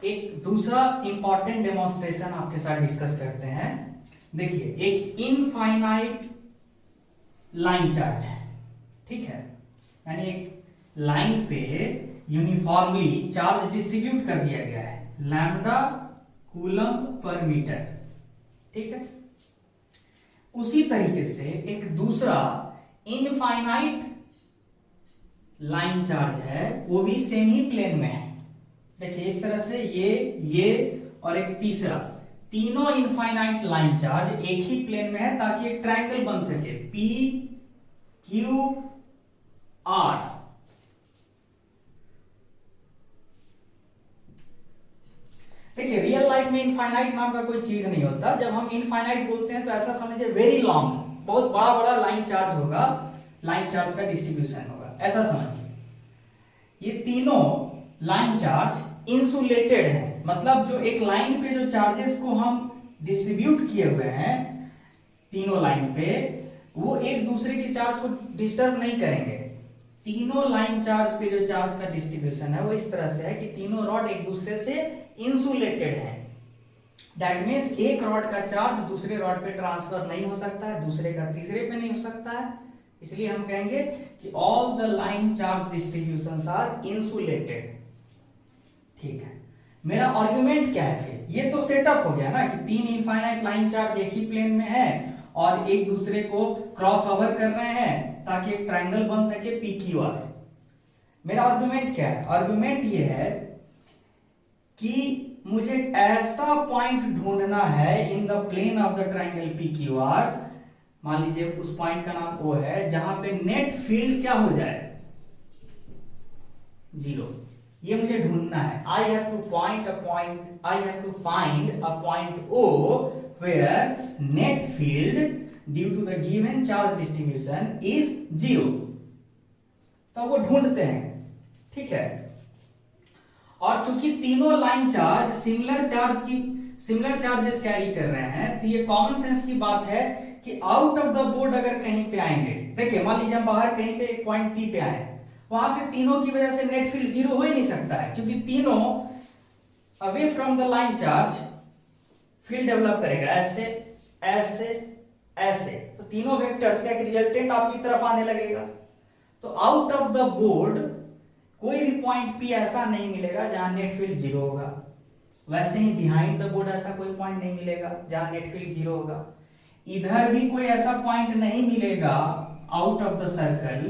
एक दूसरा important demonstration आपके साथ डिस्कस करते हैं। देखिए, एक इनफाइनाइट लाइन चार्ज है, ठीक है, यानी एक लाइन पे यूनिफॉर्मली चार्ज डिस्ट्रीब्यूट कर दिया गया है, लैम्डा कूलम पर मीटर, ठीक है। उसी तरीके से एक दूसरा इनफाइनाइट लाइन चार्ज है, वो भी सेम ही प्लेन में है। देखिए इस तरह से ये और एक तीसरा, तीनों इनफाइनाइट लाइन चार्ज एक ही प्लेन में है ताकि एक ट्रायंगल बन सके, पी क्यू आर। देखिए रियल लाइफ में इनफाइनाइट नाम का कोई चीज नहीं होता। जब हम इनफाइनाइट बोलते हैं तो ऐसा समझिए वेरी लॉन्ग, बहुत बड़ा बड़ा लाइन चार्ज होगा, लाइन चार्ज का डिस्ट्रीब्यूशन होगा, ऐसा समझिए। ये तीनों लाइन चार्ज इंसुलेटेड है, मतलब जो एक लाइन पे जो चार्जेस को हम डिस्ट्रीब्यूट किए हुए हैं तीनों लाइन पे, वो एक दूसरे के चार्ज को डिस्टर्ब नहीं करेंगे। तीनों लाइन चार्ज पे जो चार्ज का डिस्ट्रीब्यूशन है वो इस तरह से है कि तीनों रॉड एक दूसरे से इंसुलेटेड है। दैट मीन्स एक रॉड का चार्ज दूसरे रॉड पे ट्रांसफर नहीं हो सकता है, दूसरे का तीसरे पे नहीं हो सकता है। इसलिए हम कहेंगे कि all the line charge distributions are insulated, ठीक है। मेरा आर्गुमेंट क्या है फिर? ये तो सेटअप हो गया ना कि तीन इनफाइनाइट लाइन चार्ज एक ही प्लेन में है और एक दूसरे को क्रॉस ओवर कर रहे हैं ताकि एक ट्रायंगल बन सके पी क्यू आर। मेरा आर्गुमेंट क्या है? आर्गुमेंट ये है कि मुझे ऐसा पॉइंट ढूंढना है in the plane of the triangle P Q R, मान लीजिए उस पॉइंट का नाम ओ है, जहां पे नेट फील्ड क्या हो जाए? जीरो। ये मुझे ढूंढना है। I have to find a point O where net field due to the given charge distribution is zero। तो वो ढूंढते हैं, ठीक है। और चूंकि तीनों line charge similar charges carry कर रहे हैं, तो ये कॉमन सेंस की बात है कि आउट ऑफ द बोर्ड अगर कहीं पे आएंगे, देखिए मान लीजिए हम बाहर कहीं पे एक पॉइंट P पे आए, वहां पे तीनों की वजह से नेट फील्ड जीरो हो ही नहीं सकता है, क्योंकि तीनों away from the line charge field develop करेगा, ऐसे ऐसे ऐसे। तो तीनों वेक्टर्स का एक रिजल्टेंट आपकी तरफ आने लगेगा। तो आउट ऑफ द बोर्ड कोई भी पॉइंट P ऐसा नहीं मिलेगा जहां नेट फील्ड जीरो होगा। वैसे ही बिहाइंड द बोर्ड ऐसा कोई पॉइंट नहीं मिलेगा जहां नेट फील्ड जीरो होगा। इधर भी कोई ऐसा पॉइंट नहीं मिलेगा आउट ऑफ द सर्कल,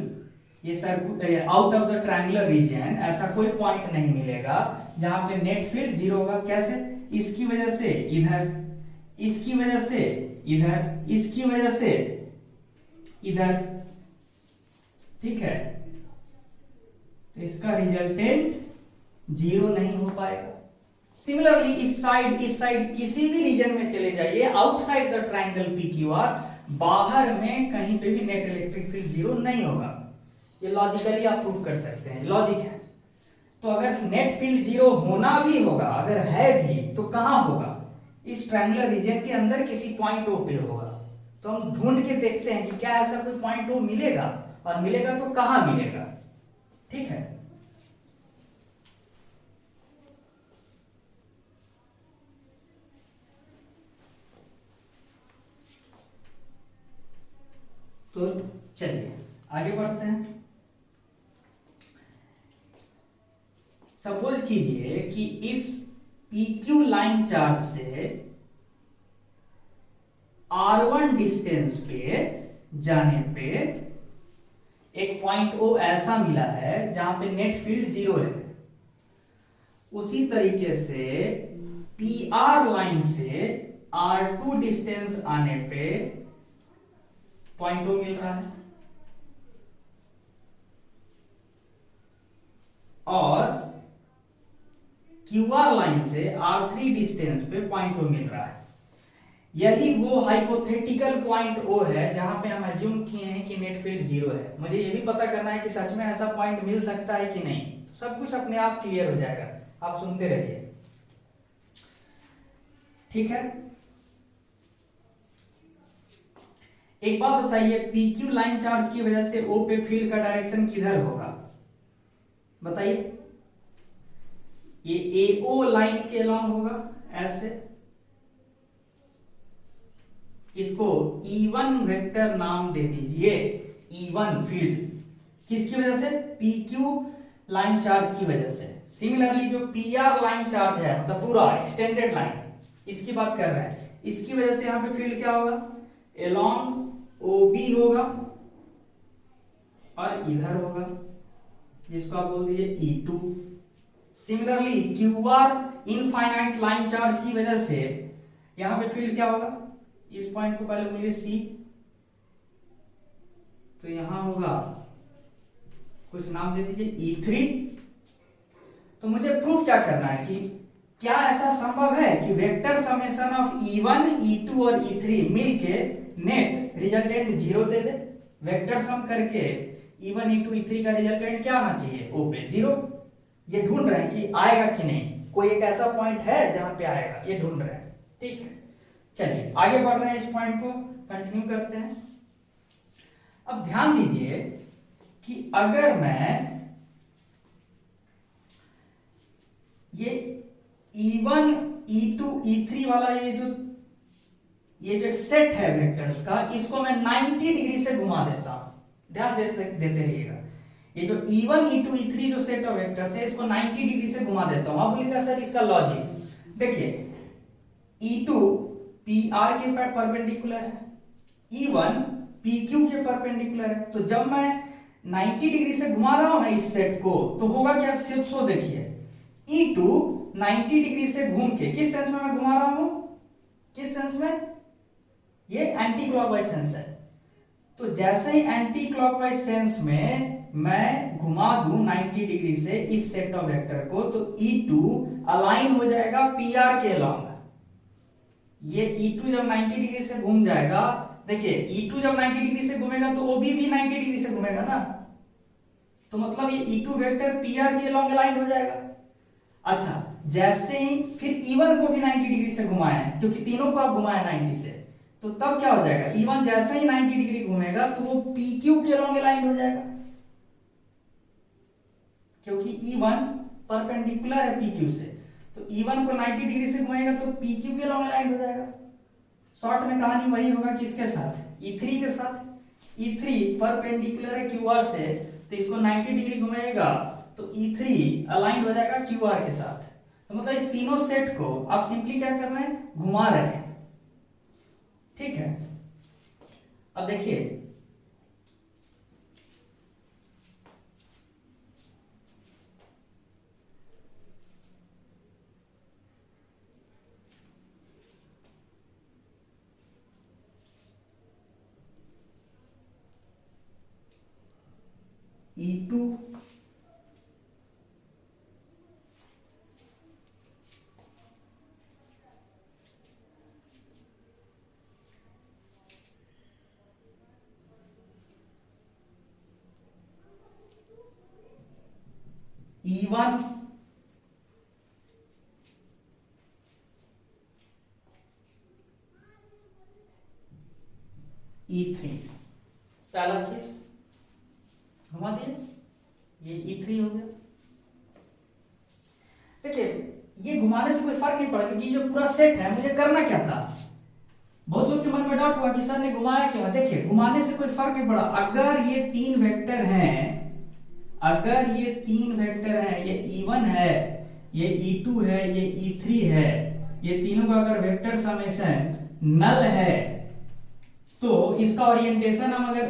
ये circle out of the triangular region, ऐसा कोई पॉइंट नहीं मिलेगा जहां पे नेट फील्ड जीरो होगा। कैसे? इसकी वजह से इधर, इसकी वजह से इधर, इसकी वजह से इधर, ठीक है। तो इसका रिजल्टेंट जीरो नहीं हो पाएगा। सिमिलरली इस साइड किसी भी रीजन में चले जाइए outside the triangle P Q are, बाहर में कहीं पे भी नेट इलेक्ट्रिक फील्ड जीरो नहीं होगा। ये लॉजिकली आप प्रूव कर सकते हैं, लॉजिक है। तो अगर नेट फील्ड जीरो होना भी होगा, अगर है भी, तो कहां होगा? इस ट्रायंगुलर रीजन के अंदर किसी पॉइंट ओ पे होगा। तो हम ढूंढ के देखते हैं कि क्या ऐसा कोई पॉइंट ओ मिलेगा, और मिलेगा तो कहां मिलेगा, ठीक है। तो चलिए आगे बढ़ते हैं। सपोज कीजिए कि इस PQ लाइन चार्ज से R1 डिस्टेंस पे जाने पे एक पॉइंट O ऐसा मिला है जहां पे नेट फील्ड जीरो है। उसी तरीके से PR लाइन से R2 डिस्टेंस आने पे पॉइंट O मिल रहा है, और QR लाइन से R3 डिस्टेंस पे पॉइंट O मिल रहा है। यही वो हाइपोथेटिकल पॉइंट O है जहां पे हम अज्यूम किए हैं कि नेट फील्ड जीरो है। मुझे ये भी पता करना है कि सच में ऐसा पॉइंट मिल सकता है कि नहीं। तो सब कुछ अपने आप क्लियर हो जाएगा, आप सुनते रहिए, ठीक है। एक बात बताइए, PQ लाइन चार्ज की वजह से O पे फील्ड का डायरेक्शन किधर होगा? बताइए। ये AO लाइन के अलॉन्ग होगा ऐसे, इसको E1 वेक्टर नाम दे दीजिए। E1 फील्ड किसकी वजह से? PQ लाइन चार्ज की वजह से। सिमिलरली जो PR लाइन चार्ज है, मतलब पूरा एक्सटेंडेड लाइन, इसकी बात कर रहे हैं, इसकी वजह से यहां पे फील्ड क्या होगा? अलोंग OB होगा और इधर होगा, जिसको आप बोल दीजिए E2। Similarly QR infinite line charge की वजह से यहां पे फील्ड क्या होगा? इस पॉइंट को पहले बोलिए C, तो यहां होगा, कुछ नाम दे दीजिए E3। तो मुझे प्रूफ क्या करना है कि क्या ऐसा संभव है कि vector summation of E1, E2 और E3 मिलके नेट रिजल्टेंट 0 दे दे? वेक्टर सम करके E1, E2, E3 का रिजल्टेंट क्या आना चाहिए? O पे 0। ये ढूंढ रहे हैं कि आएगा कि नहीं, कोई एक ऐसा पॉइंट है जहां पे आएगा, ये ढूंढ रहे हैं। ठीक है, चलिए आगे बढ़ रहे हैं, इस पॉइंट को कंटिन्यू करते हैं। अब ध्यान दीजिए कि अगर मैं ये E1, E2, E3 वाला ये जो सेट है वेक्टर्स का, इसको मैं 90 डिग्री से घुमा देता हूं। ध्यान देते रहिएगा, ये जो E1, E2, E3 जो सेट ऑफ वेक्टर्स है, इसको 90 डिग्री से घुमा देता हूं। आप बोलिएगा सर इसका लॉजिक देखिए, E2 PR के परपेंडिकुलर है, E1 PQ के परपेंडिकुलर है। तो जब मैं 90 डिग्री से घुमा रहा हूं ना इस सेट को, तो होगा क्या? सिर्फ सो देखिए, E2 90 डिग्री से घूम के किस सेंस में मैं घुमा रहा हूं? किस सेंस में? ये एंटी क्लॉकवाइज सेंस है। तो जैसे ही एंटी क्लॉकवाइज सेंस में मैं घुमा दूं 90 डिग्री से इस सेट ऑफ वेक्टर को, तो E2 अलाइन हो जाएगा PR के अलॉन्ग। ये E2 जब 90 डिग्री से घूम जाएगा, देखिए E2 जब 90 डिग्री से घूमेगा तो OB भी 90 डिग्री से घूमेगा ना, तो मतलब ये E2 वेक्टर PR के अलॉन्ग अलाइन हो जाएगा। अच्छा, जैसे ही फिर E1 को भी 90 डिग्री से घुमाएं, क्योंकि तीनों को आप घुमाएं 90 से, तो तब क्या हो जाएगा? E1 जैसे ही 90 डिग्री घूमेगा तो वो PQ के अलॉन्ग अलाइन हो जाएगा, क्योंकि E1 परपेंडिकुलर है PQ से। तो E1 को 90 डिग्री से घुमाएगा तो PQ के अलॉन्ग अलाइन हो जाएगा। शॉर्ट में कहानी वही होगा, किसके साथ? E3 के साथ। E3 परपेंडिकुलर है QR से, तो इसको 90 डिग्री घुमाएगा तो E3 अलाइन हो जाएगा QR के साथ। तो मतलब इस तीनों सेट को आप सिंपली क्या कर रहे हैं? घुमा रहे हैं। ठीक है, अब देखिए E2 E1 E3, पहला चीज घुमा दिए, ये E3 हो गया। देखिए ये घुमाने से कोई फर्क नहीं पड़ा, क्योंकि ये जो पूरा सेट है, मुझे करना क्या था? बहुत लोग के मन में डाउट हुआ कि सर ने घुमाया क्यों? देखिए घुमाने से कोई फर्क नहीं पड़ा। अगर ये तीन वेक्टर हैं, अगर ये तीन वेक्टर हैं, ये E1 है, ये E2 है, ये E3 है, ये तीनों का अगर वेक्टर समेशन नल है, तो इसका ओरिएंटेशन हम अगर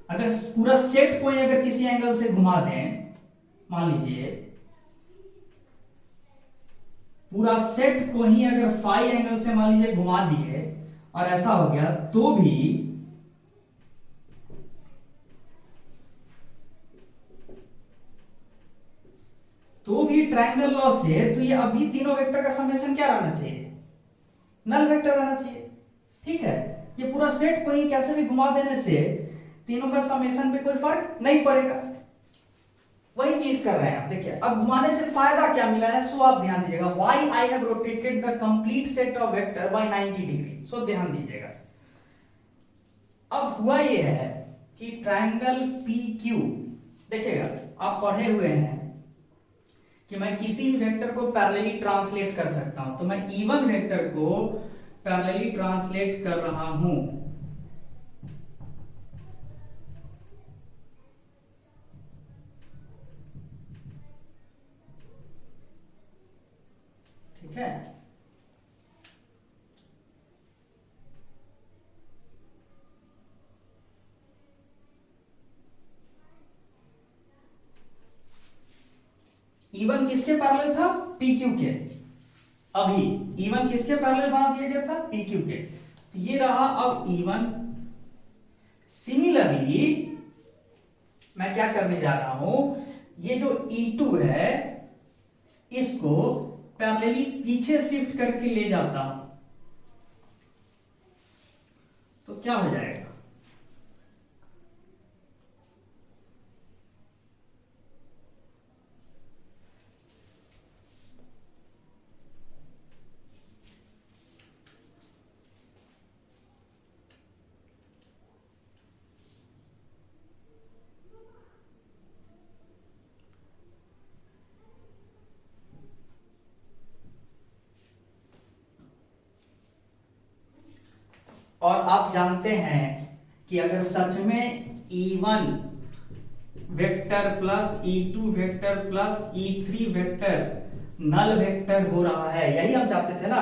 पूरा सेट को अगर किसी एंगल से घुमा दें, मान लीजिए पूरा सेट को ही अगर फाई एंगल से मान लीजिए घुमा दिए और ऐसा हो गया, तो भी ट्रायंगल लॉ से तो ये अभी तीनों वेक्टर का समेशन क्या रहना चाहिए? नल वेक्टर रहना चाहिए। ठीक है, ये पूरा सेट को ही कैसे भी घुमा देने से तीनों का समेशन पे कोई फर्क नहीं पड़ेगा। वही चीज कर रहे हैं आप। देखिए अब घुमाने से फायदा क्या मिला है, सो आप ध्यान दीजिएगा। Why I have rotated the complete set of vector by 90 degree, so ध्यान दीजिएगा। अब हुआ ये है कि ट्रायंगल PQ, देखिएगा आप पढ़े हुए हैं कि मैं किसी भी वेक्टर को पैरेलली ट्रांसलेट कर सकता हूं, तो मैं E1 वेक्टर को पैरेलली ट्रांसलेट कर रहा हूं। ठीक है, E1 किसके पैरेलल था? PQ के। अभी E1 किसके पैरेलल बना दिया गया था? PQ के। तो ये रहा अब E1। सिमिलरली मैं क्या करने जा रहा हूं, ये जो E2 है इसको पैरेलली पीछे शिफ्ट करके ले जाता हूं, तो क्या हो जाएगा? और आप जानते हैं कि अगर सच में E1 vector plus E2 vector plus E3 vector null vector हो रहा है, यही हम चाहते थे ना।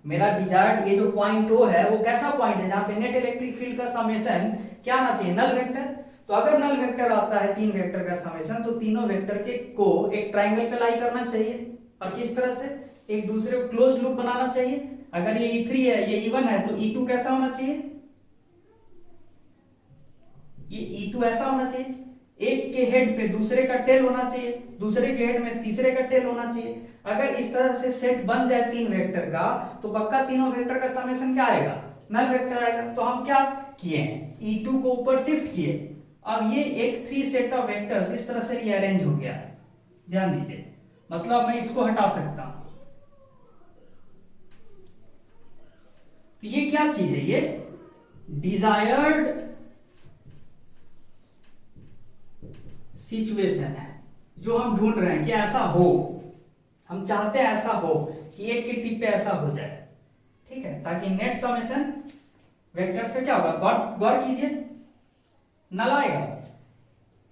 मेरा डिजायर्ड ये जो पॉइंट O है वो कैसा पॉइंट है जहां पे नेट इलेक्ट्रिक फील्ड का समेशन क्या आना चाहिए? Null vector. तो अगर नल वेक्टर आता है तीन वेक्टर का समेशन, तो तीनों वेक्टर के को एक ट्राइंगल पे लाई करना चाहिए। और किस तरह से? एक दूसरे को क्लोज लूप बनाना चाहिए। अगर ये E3 है, ये E1 है, तो E2 कैसा होना चाहिए? ये E2 ऐसा होना चाहिए, एक के हेड पे दूसरे का टेल होना चाहिए, दूसरे के हेड में तीसरे का टेल होना चाहिए। अगर इस तरह से सेट बन जाए तीन वेक्टर का, तो पक्का तीनों वेक्टर का समेशन क्या आएगा? नल वेक्टर आएगा। तो हम क्या किए हैं? E2 को ऊपर शिफ्ट किए। अब ये एक 3 सेट ऑफ वेक्टर्स इस तरह से रीअरेंज हो गया है। ध्यान दीजिए, मतलब मैं इसको हटा सकता हूं। तो ये क्या चीज है? ये डिजायर्ड सिचुएशन है जो हम ढूंढ रहे हैं कि ऐसा हो। हम चाहते हैं ऐसा हो कि एक के टिप पे ऐसा हो जाए। ठीक है, ताकि नेट समेशन वेक्टर्स का क्या होगा? गौर कीजिए, नल आएगा।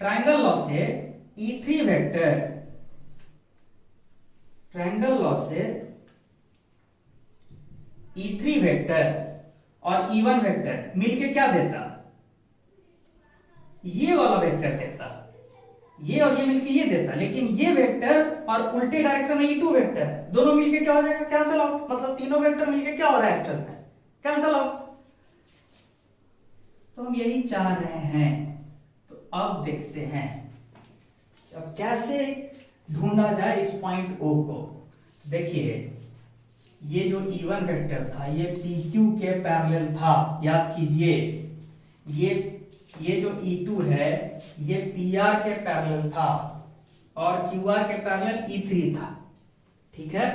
ट्रायंगल लॉ से E3 वेक्टर, ट्रायंगल लॉ से E3 वेक्टर और E1 वेक्टर मिलके क्या देता? ये वाला वेक्टर देता। ये और ये मिलके ये देता। लेकिन ये वेक्टर और उल्टे डायरेक्शन में E2 वेक्टर दोनों मिलके क्या हो जाएगा? Cancel out. मतलब तीनों वेक्टर मिलके क्या हो रहा है एक्चुअल में? Cancel out. तो हम यही चाह रहे हैं। तो अब देखते हैं अब कैसे ढूंढा जाए इस पॉइंट O को। देखिए, ये जो E1 वेक्टर था ये PQ के पैरेलल था, याद कीजिए। ये जो E2 है ये PR के पैरेलल था और QR के पैरेलल E3 था। ठीक है,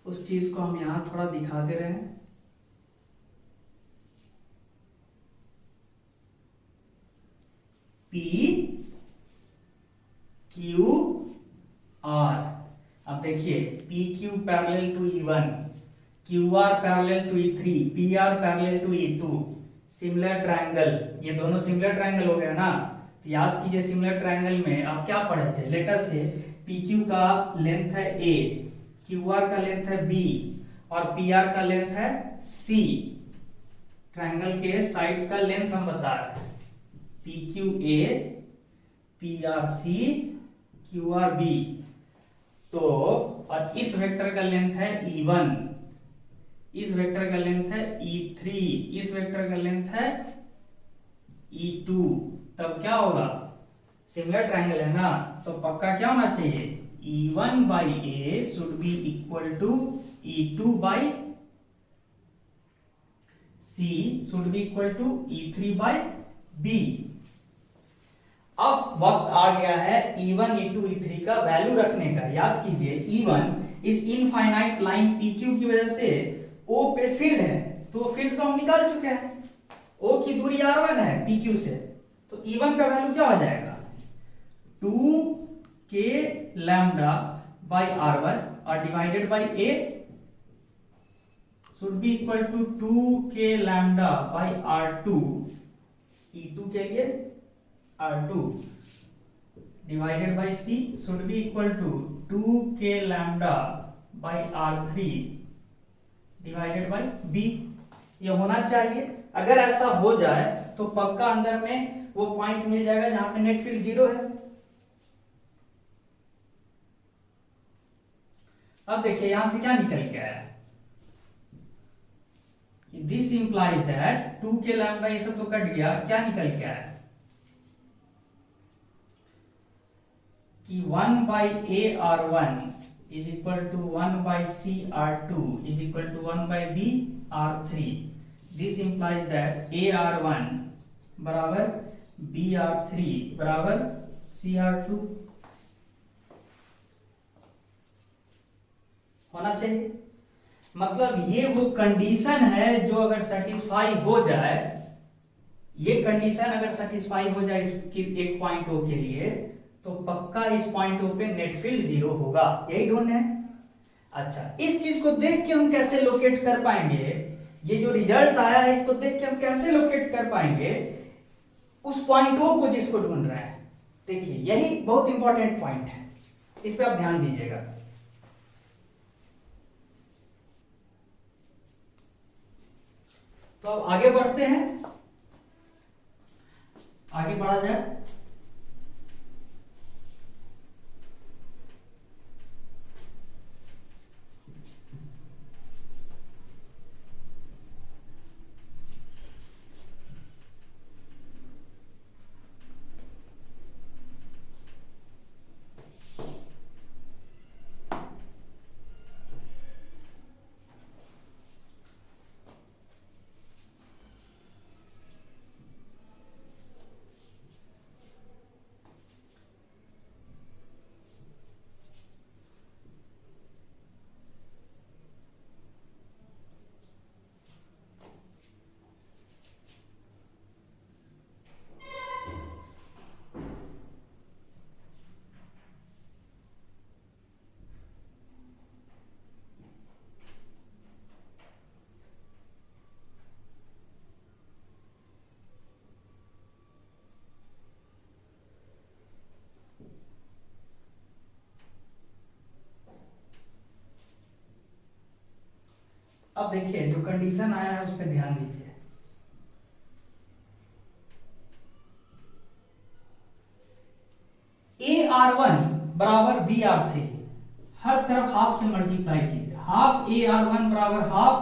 उस चीज को हम यहां थोड़ा दिखा दे रहे हैं। P Q R। अब देखिए, PQ parallel to E1, QR parallel to E3, PR parallel to E2। Similar triangle, ये दोनों सिमिलर ट्रायंगल हो गया ना। तो याद कीजिए, सिमिलर ट्रायंगल में आप क्या पढ़े थे? लेटर से PQ का लेंथ है A, QR का लेंथ है B और PR का लेंथ है C। ट्रायंगल के साइड्स का लेंथ हम बता रहे हैं, PQA, PRC, QRB। तो और इस वेक्टर का लेंथ है E1, इस वेक्टर का लेंथ है E3, इस वेक्टर का लेंथ है E2। तब क्या होगा? सिमिलर ट्रायंगल है ना, तो पक्का क्या होना चाहिए? E1 by A should be equal to E2 by C should be equal to E3 by B। अब वक्त आ गया है E1 E2 E3 का वैल्यू रखने का। याद कीजिए E1 इस इनफाइनाइट लाइन PQ की वजह से O पे फील्ड है, तो फील्ड तो हम निकाल चुके हैं। O की दूरी R1 है PQ से, तो E1 का वैल्यू क्या हो जाएगा 2k लैम्डा बाई R1 और divided by A should be equal to 2k lambda by R2 E2 के लिए R2 divided by C should be equal to 2k lambda by R3 divided by B। ये होना चाहिए। अगर ऐसा हो जाए तो पक्का अंदर में वो पॉइंट मिल जाएगा जहां पे नेट फील्ड 0 है। अब देखिए यहां से क्या निकल के आया, this implies that 2k lambda ये सब तो कट गया, क्या निकल के आया कि 1 by AR1 is equal to 1 by CR2 is equal to 1 by BR3। this implies that AR1 बराबर BR3 बराबर CR2 होना चाहिए। मतलब ये वो कंडीशन है जो अगर सेटिस्फाई हो जाए, ये कंडीशन अगर सेटिस्फाई हो जाए एक पॉइंट O के लिए, तो पक्का इस पॉइंट O पे नेट फील्ड 0 होगा। यही ढूंढना है। अच्छा, इस चीज को देख के हम कैसे लोकेट कर पाएंगे, ये जो रिजल्ट आया है इसको देख के हम कैसे लोकेट कर पाएंगे उस पॉइंट O को जिसको ढूंढ रहे हैं। देखिए यही बहुत इंपॉर्टेंट पॉइंट है, इस पे आप ध्यान दीजिएगा। तो अब आगे बढ़ते हैं, आगे बढ़ा जाए। अब देखिए जो कंडीशन आया है उस पर ध्यान दीजिए। AR1 बराबर BR3, हर तरफ हाफ से मल्टीप्लाई कीजिए। हाफ AR1 बराबर हाफ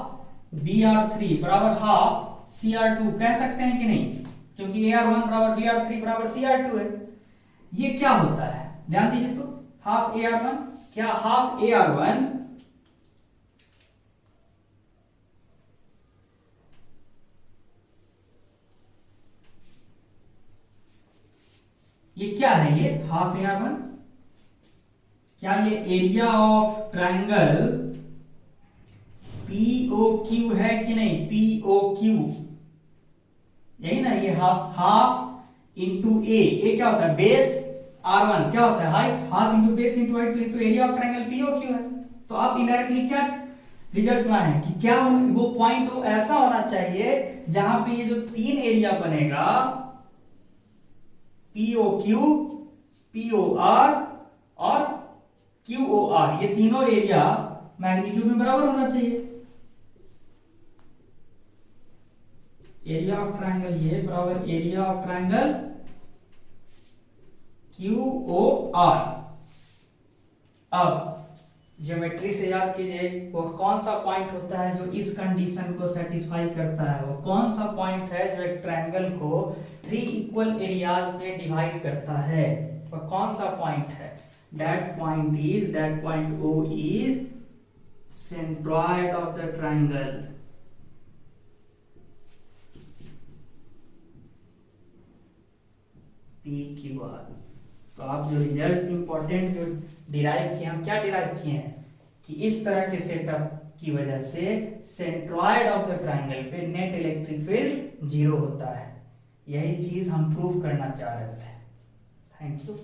BR3 बराबर हाफ CR2 कह सकते हैं कि नहीं, क्योंकि AR1 बराबर BR3 बराबर CR2 है। ये क्या होता है ध्यान दीजिए। तो हाफ AR1 क्या, हाफ AR1 ये क्या है, ये हाफ AR1 क्या ये एरिया ऑफ ट्रायंगल POQ है कि नहीं, POQ यही ना, ये हाफ हाफ इंटू ए क्या होता है बेस R1 क्या होता है height, half into base into height, तो एरिया ऑफ ट्रायंगल POQ है। तो आप इनडायरेक्टली क्या रिजल्ट लाए हैं कि क्या वो पॉइंट वो ऐसा होना चाहिए जहां पे ये जो तीन एरिया बनेगा POQ, POR और QOR, ये तीनों एरिया मैग्नीट्यूड में बराबर होना चाहिए। एरिया ऑफ ट्रायंगल ये बराबर एरिया ऑफ ट्रायंगल QOR। अब ज्योमेट्री से याद कीजिए वो कौन सा पॉइंट होता है जो इस कंडीशन को सेटिस्फाई करता है, वो कौन सा पॉइंट है जो एक ट्रायंगल को 3 इक्वल एरियाज में डिवाइड करता है, वो कौन सा पॉइंट है। That point O is centroid of the triangle. P Q are. तो आप जो रिजल्ट इंपॉर्टेंट जो डिराइव किए, हम क्या डिराइव किए हैं कि इस तरह के सेटअप की वजह से सेंट्रॉइड ऑफ द ट्राइंगल पे नेट इलेक्ट्रिक फील्ड 0 होता है। यही चीज हम प्रूव करना चाह रहे थे। Thank you.